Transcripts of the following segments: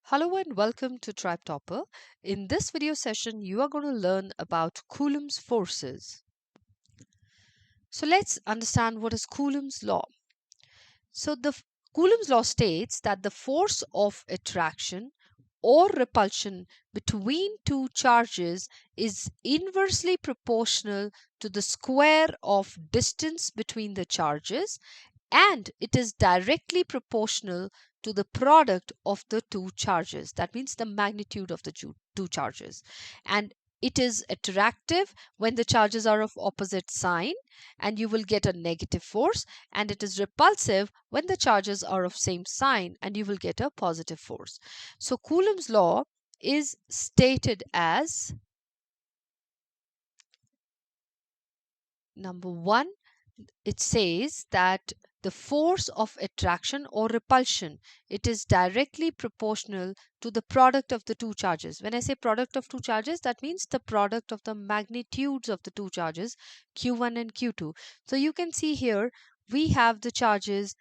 Hello and welcome to Tribe Topper. In this video session, you are going to learn about Coulomb's forces. So let's understand what is Coulomb's law. So Coulomb's law states that the force of attraction or repulsion between two charges is inversely proportional to the square of distance between the charges, and it is directly proportional to the product of the two charges. That means the magnitude of the two charges. And it is attractive when the charges are of opposite sign and you will get a negative force, and it is repulsive when the charges are of same sign and you will get a positive force. So Coulomb's law is stated as number 1. It says that the force of attraction or repulsion, it is directly proportional to the product of the two charges. When I say product of two charges, that means the product of the magnitudes of the two charges, Q1 and Q2. So you can see here we have the charges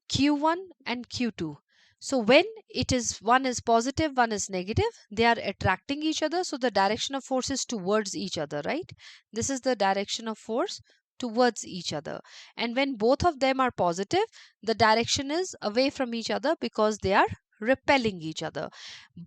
Q1 and Q2. So when it is one is positive, one is negative, they are attracting each other. So the direction of force is towards each other, right? This is the direction of force towards each other. And when both of them are positive, the direction is away from each other because they are repelling each other.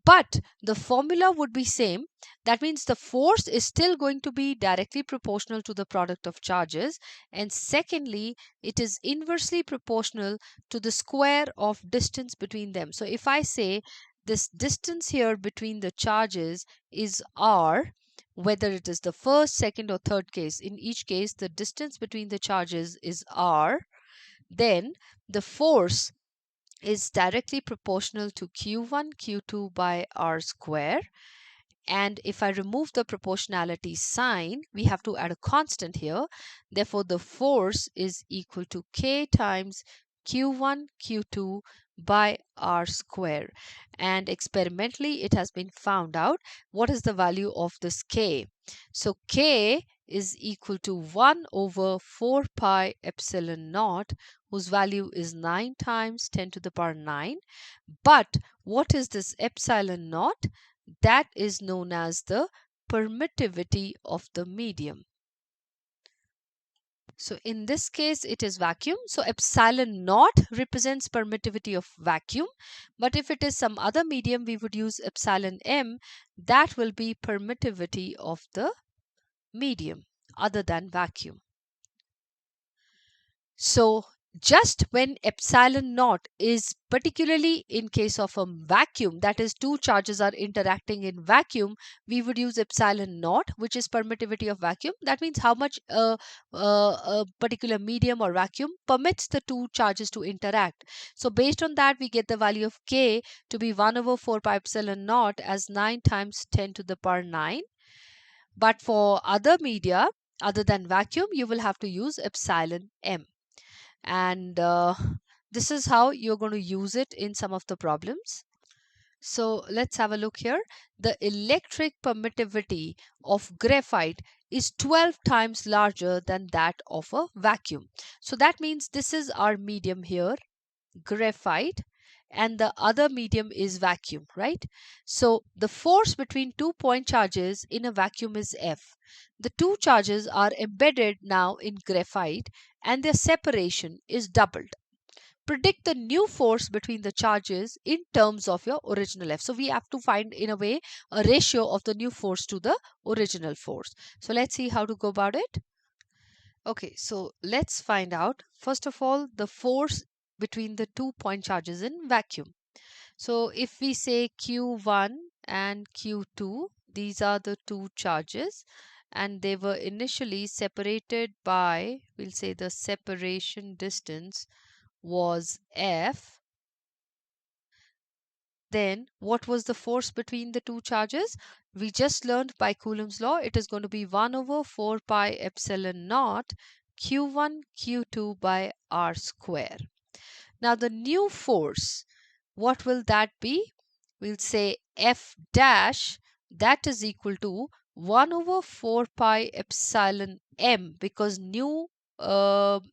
But the formula would be same. That means the force is still going to be directly proportional to the product of charges. And secondly, it is inversely proportional to the square of distance between them. So if I say this distance here between the charges is r, whether it is the first, second or third case, in each case the distance between the charges is r, then the force is directly proportional to Q1 Q2 by r square. And if I remove the proportionality sign, we have to add a constant here. Therefore, the force is equal to K times Q1 Q2 by r square. And experimentally, it has been found out what is the value of this K. So K is equal to 1 over 4 pi epsilon naught, whose value is 9 times 10 to the power 9. But what is this epsilon naught? That is known as the permittivity of the medium. So in this case, it is vacuum. So epsilon naught represents permittivity of vacuum. But if it is some other medium, we would use epsilon m. That will be permittivity of the medium other than vacuum. So just when epsilon naught is particularly in case of a vacuum, that is two charges are interacting in vacuum, we would use epsilon naught, which is permittivity of vacuum. That means how much a particular medium or vacuum permits the two charges to interact. So based on that, we get the value of K to be 1 over 4 pi epsilon naught as 9 times 10 to the power 9. But for other media other than vacuum, you will have to use epsilon m. And this is how you're going to use it in some of the problems. So let's have a look here. The electric permittivity of graphite is 12 times larger than that of a vacuum. So that means this is our medium here, graphite, and the other medium is vacuum, right? So the force between 2-point charges in a vacuum is F. The two charges are embedded now in graphite and their separation is doubled. Predict the new force between the charges in terms of your original F. So we have to find, in a way, a ratio of the new force to the original force. So let's see how to go about it. Okay, so let's find out, first of all, the force between the 2-point charges in vacuum. So if we say Q1 and Q2, these are the two charges and they were initially separated by, we'll say the separation distance was F. Then what was the force between the two charges? We just learned by Coulomb's law, it is going to be 1 over 4 pi epsilon naught Q1 Q2 by r square. Now the new force, what will that be? We'll say F dash, that is equal to 1 over 4 pi epsilon m, because new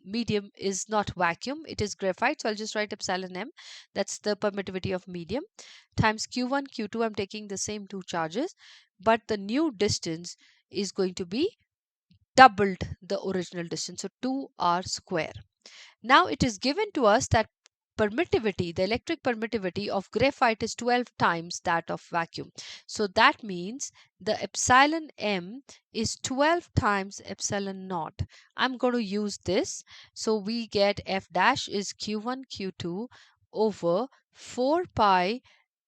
medium is not vacuum, it is graphite. So I'll just write epsilon m, that's the permittivity of medium, times q1, q2. I'm taking the same two charges, but the new distance is going to be doubled the original distance, so 2r square. Now it is given to us that permittivity, the electric permittivity of graphite is 12 times that of vacuum. So that means the epsilon m is 12 times epsilon naught. I'm going to use this. So we get f dash is q1 q2 over 4 pi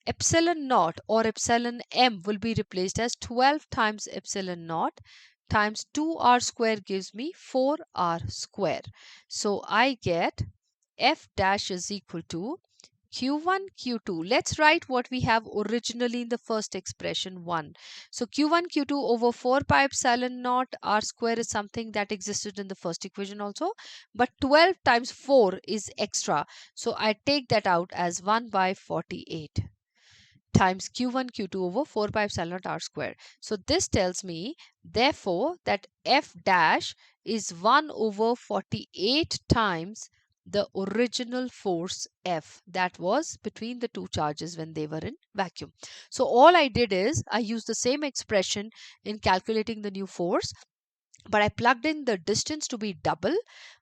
epsilon naught, or epsilon m will be replaced as 12 times epsilon naught times 2r square gives me 4r square. So I get f dash is equal to q1 q2. Let's write what we have originally in the first expression 1. So q1 q2 over 4 pi epsilon naught r square is something that existed in the first equation also, but 12 times 4 is extra, so I take that out as 1 by 48 times q1 q2 over 4 pi epsilon naught r square. So this tells me therefore that f dash is 1 over 48 times the original force F that was between the two charges when they were in vacuum. So all I did is I used the same expression in calculating the new force, but I plugged in the distance to be double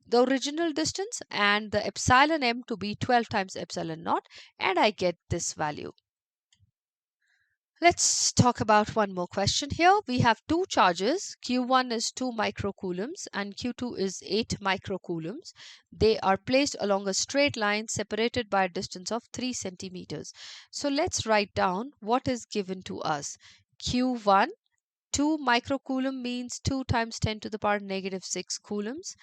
the original distance and the epsilon m to be 12 times epsilon naught, and I get this value. Let's talk about one more question here. We have two charges. Q1 is 2 microcoulombs and Q2 is 8 microcoulombs. They are placed along a straight line separated by a distance of 3 centimeters. So let's write down what is given to us. Q1, 2 microcoulomb means 2 times 10 to the power negative 6 coulombs.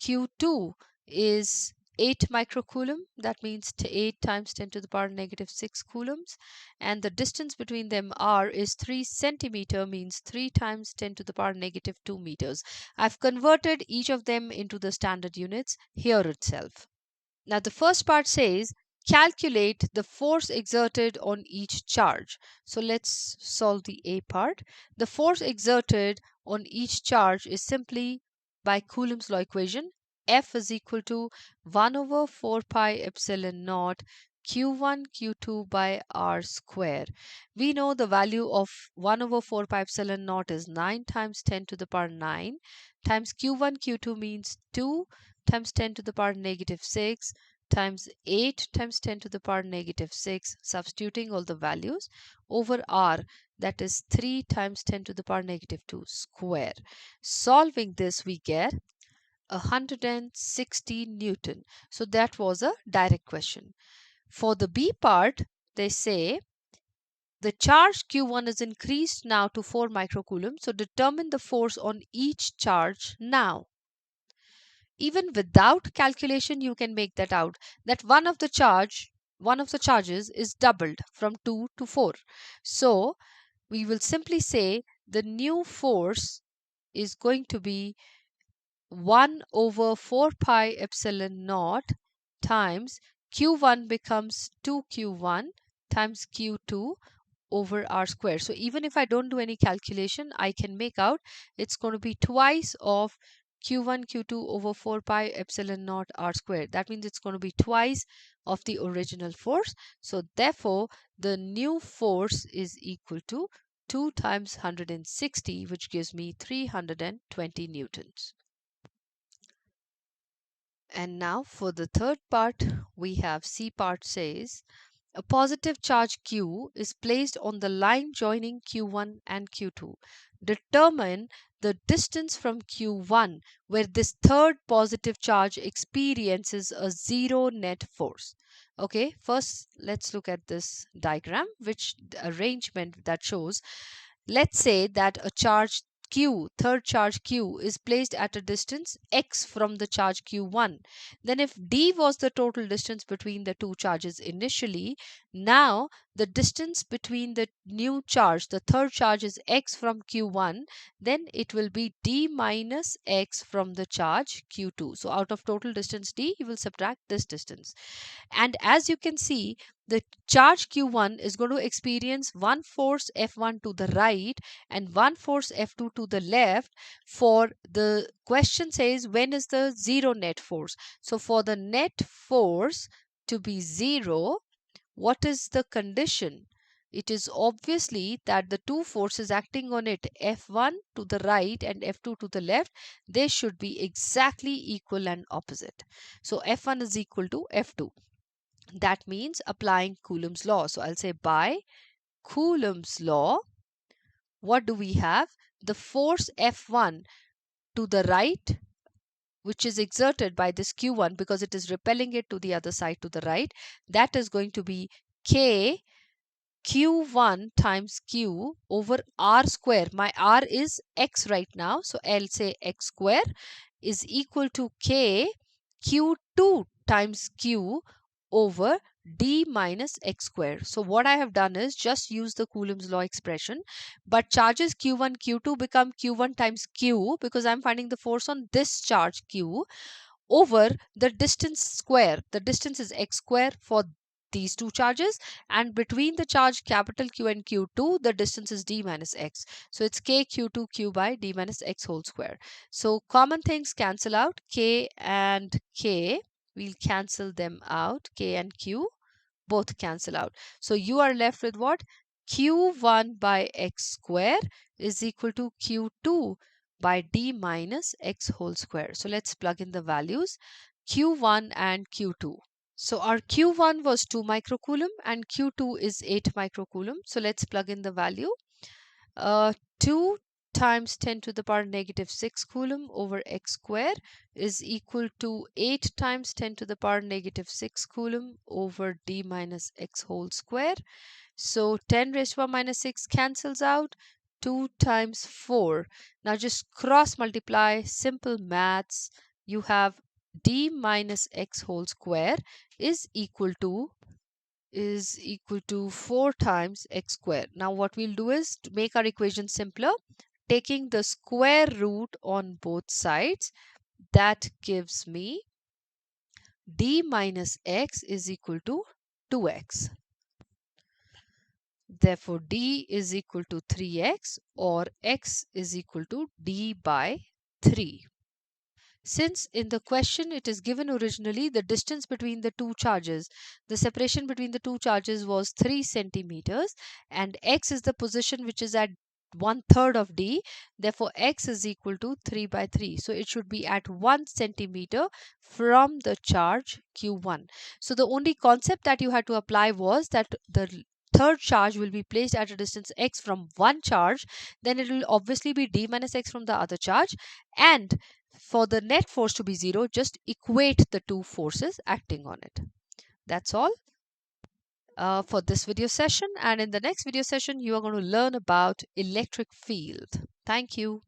Q2 is 8 microcoulomb, that means 8 times 10 to the power negative 6 coulombs, and the distance between them r is 3 centimeter, means 3 times 10 to the power negative 2 meters. I've converted each of them into the standard units here itself. Now the first part says calculate the force exerted on each charge. So let's solve the A part. The force exerted on each charge is simply by Coulomb's law equation. F is equal to 1 over 4 pi epsilon naught q1 q2 by r square. We know the value of 1 over 4 pi epsilon naught is 9 times 10 to the power 9 times q1 q2 means 2 times 10 to the power negative 6 times 8 times 10 to the power negative 6, substituting all the values, over r, that is 3 times 10 to the power negative 2 square. Solving this, we get 160 Newton. So that was a direct question. For the B part, they say the charge Q1 is increased now to 4 microcoulombs. So determine the force on each charge now. Even without calculation, you can make that out, that one of the charges is doubled from 2 to 4. So we will simply say the new force is going to be 1 over 4 pi epsilon naught times q1 becomes 2q1 times q2 over r square. So even if I don't do any calculation, I can make out it's going to be twice of q1 q2 over 4 pi epsilon naught r square. That means it's going to be twice of the original force. So therefore the new force is equal to 2 times 160, which gives me 320 newtons. And now for the third part, we have C part says a positive charge Q is placed on the line joining Q1 and Q2. Determine the distance from Q1 where this third positive charge experiences a zero net force. Okay, first let's look at this diagram, which arrangement that shows. Let's say that a charge Q, third charge Q, is placed at a distance x from the charge Q1. Then if d was the total distance between the two charges initially, Now the distance between the new charge, the third charge, is x from q1, then it will be d minus x from the charge q2. So out of total distance d, you will subtract this distance. And as you can see, the charge q1 is going to experience one force F1 to the right and one force F2 to the left. For the question says when is the zero net force. So for the net force to be zero, what is the condition? It is obviously that the two forces acting on it, F1 to the right and F2 to the left, they should be exactly equal and opposite. So F1 is equal to F2. That means applying Coulomb's law. So I'll say by Coulomb's law, what do we have? The force F1 to the right, which is exerted by this q1 because it is repelling it to the other side to the right, that is going to be k q1 times q over r square. My r is x right now, so I'll say x square is equal to k q2 times q over d minus x square. So what I have done is just use the Coulomb's law expression, but charges q1 q2 become q1 times q because I'm finding the force on this charge q over the distance square. The distance is x square for these two charges, and between the charge capital Q and Q2, the distance is d minus x. So it's k q2 q by d minus x whole square. So common things cancel out, k and k, we'll cancel them out, k and q both cancel out. So you are left with what? q1 by x square is equal to q2 by d minus x whole square. So let's plug in the values, q1 and q2. So our q1 was 2 microcoulomb and q2 is 8 microcoulomb. So let's plug in the value. 2 times 10 to the power negative 6 coulomb over x square is equal to 8 times 10 to the power negative 6 coulomb over d minus x whole square. So 10 raised to the power minus 6 cancels out. 2 times 4. Now just cross multiply, simple maths. You have d minus x whole square is equal to 4 times x square. Now what we'll do is to make our equation simpler, taking the square root on both sides, that gives me d minus x is equal to 2x. Therefore d is equal to 3x, or x is equal to d by 3. Since in the question it is given originally the distance between the two charges, the separation between the two charges was 3 centimeters, and x is the position which is at 1/3 of d, therefore x is equal to 3 by 3. So it should be at 1 centimeter from the charge q1. So the only concept that you had to apply was that the third charge will be placed at a distance x from one charge, then it will obviously be d minus x from the other charge, and for the net force to be zero, just equate the two forces acting on it. That's all for this video session, and in the next video session you are going to learn about electric field. Thank you.